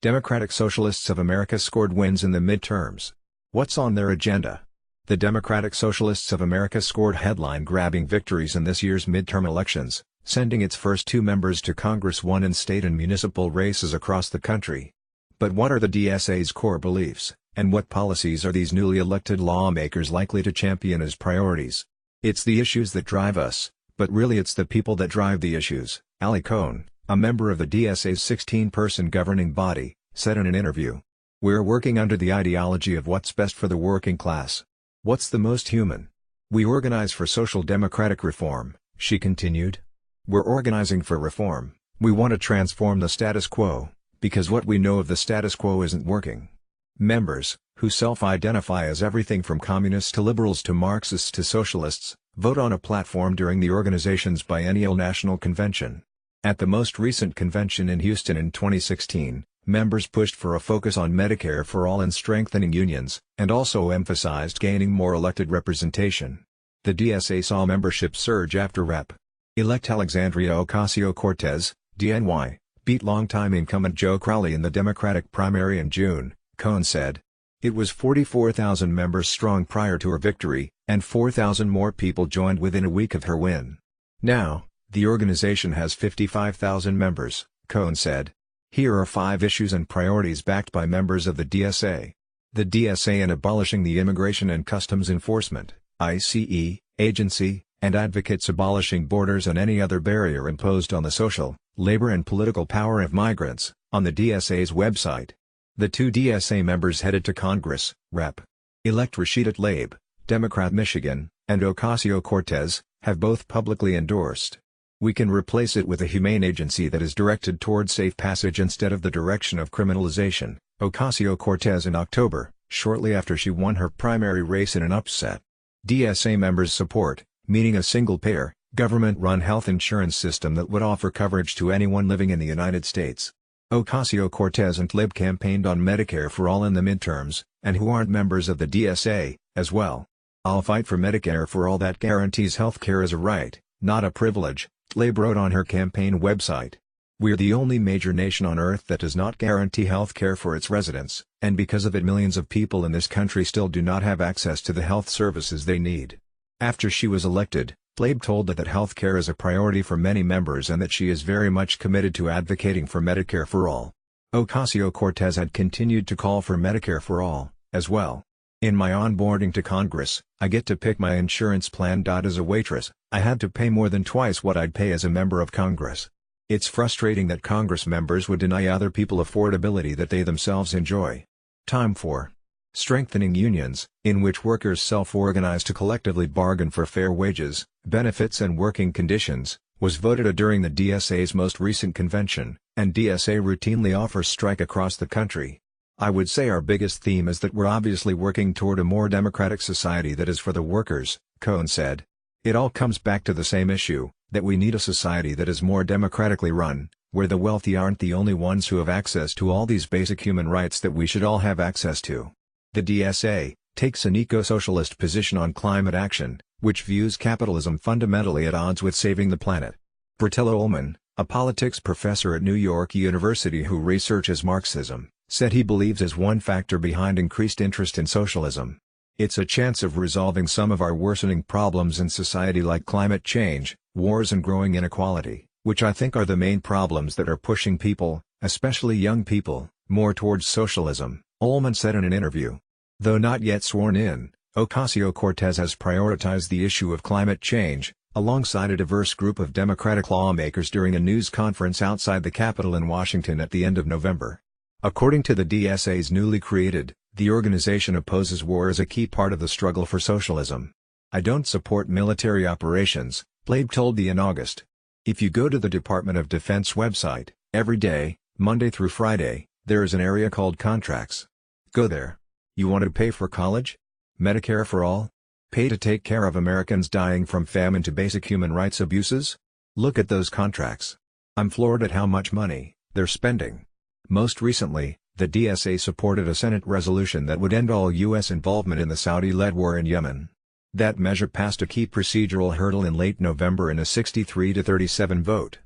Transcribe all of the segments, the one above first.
Democratic Socialists of America scored wins in the midterms. What's on their agenda? The Democratic Socialists of America scored headline-grabbing victories in this year's midterm elections, sending its first two members to Congress, one in state and municipal races across the country. But what are the DSA's core beliefs, and what policies are these newly elected lawmakers likely to champion as priorities? It's the issues that drive us, but really it's the people that drive the issues, Ali Cohn, a member of the DSA's 16-person governing body, said in an interview. We're working under the ideology of what's best for the working class. What's the most human? We organize for social democratic reform, she continued. We're organizing for reform. We want to transform the status quo, because what we know of the status quo isn't working. Members, who self-identify as everything from communists to liberals to Marxists to socialists, vote on a platform during the organization's biennial national convention. At the most recent convention in Houston in 2016, members pushed for a focus on Medicare for all and strengthening unions, and also emphasized gaining more elected representation. The DSA saw membership surge after Rep. Elect Alexandria Ocasio-Cortez, DNY, beat longtime incumbent Joe Crowley in the Democratic primary in June, Cohn said. It was 44,000 members strong prior to her victory, and 4,000 more people joined within a week of her win. Now, the organization has 55,000 members, Cohn said. Here are 5 issues and priorities backed by members of the DSA. The DSA in abolishing the Immigration and Customs Enforcement (ICE) agency, and advocates abolishing borders and any other barrier imposed on the social, labor and political power of migrants, on the DSA's website. The 2 DSA members headed to Congress, Rep. Elect Rashida Tlaib, Democrat Michigan, and Ocasio-Cortez, have both publicly endorsed. We can replace it with a humane agency that is directed toward safe passage instead of the direction of criminalization, Ocasio-Cortez in October, shortly after she won her primary race in an upset. DSA members support, meaning a single-payer, government-run health insurance system that would offer coverage to anyone living in the United States. Ocasio-Cortez and Tlaib campaigned on Medicare for all in the midterms, and who aren't members of the DSA, as well. I'll fight for Medicare for all that guarantees health care as a right, not a privilege, Tlaib wrote on her campaign website. We're the only major nation on earth that does not guarantee health care for its residents, and because of it millions of people in this country still do not have access to the health services they need. After she was elected, Tlaib told that health care is a priority for many members and that she is very much committed to advocating for Medicare for all. Ocasio-Cortez had continued to call for Medicare for all, as well. In my onboarding to Congress, I get to pick my insurance plan. As a waitress, I had to pay more than twice what I'd pay as a member of Congress. It's frustrating that Congress members would deny other people affordability that they themselves enjoy. Time for strengthening unions, in which workers self-organize to collectively bargain for fair wages, benefits and working conditions, was voted a during the DSA's most recent convention, and DSA routinely offers strike across the country. I would say our biggest theme is that we're obviously working toward a more democratic society that is for the workers, Cohn said. It all comes back to the same issue, that we need a society that is more democratically run, where the wealthy aren't the only ones who have access to all these basic human rights that we should all have access to. The DSA takes an eco-socialist position on climate action, which views capitalism fundamentally at odds with saving the planet. Bertilla Ullman, a politics professor at New York University who researches Marxism, said he believes is one factor behind increased interest in socialism. It's a chance of resolving some of our worsening problems in society like climate change, wars and growing inequality, which I think are the main problems that are pushing people, especially young people, more towards socialism, Ullman said in an interview. Though not yet sworn in, Ocasio-Cortez has prioritized the issue of climate change, alongside a diverse group of Democratic lawmakers during a news conference outside the Capitol in Washington at the end of November. According to the DSA's newly created, the organization opposes war as a key part of the struggle for socialism. I don't support military operations, Tlaib told the in August. If you go to the Department of Defense website, every day, Monday through Friday, there is an area called contracts. Go there. You want to pay for college? Medicare for all? Pay to take care of Americans dying from famine to basic human rights abuses? Look at those contracts. I'm floored at how much money they're spending. Most recently, the DSA supported a Senate resolution that would end all U.S. involvement in the Saudi-led war in Yemen. That measure passed a key procedural hurdle in late November in a 63-37 vote.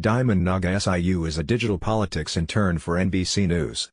Diamond Naga SIU is a digital politics intern for NBC News.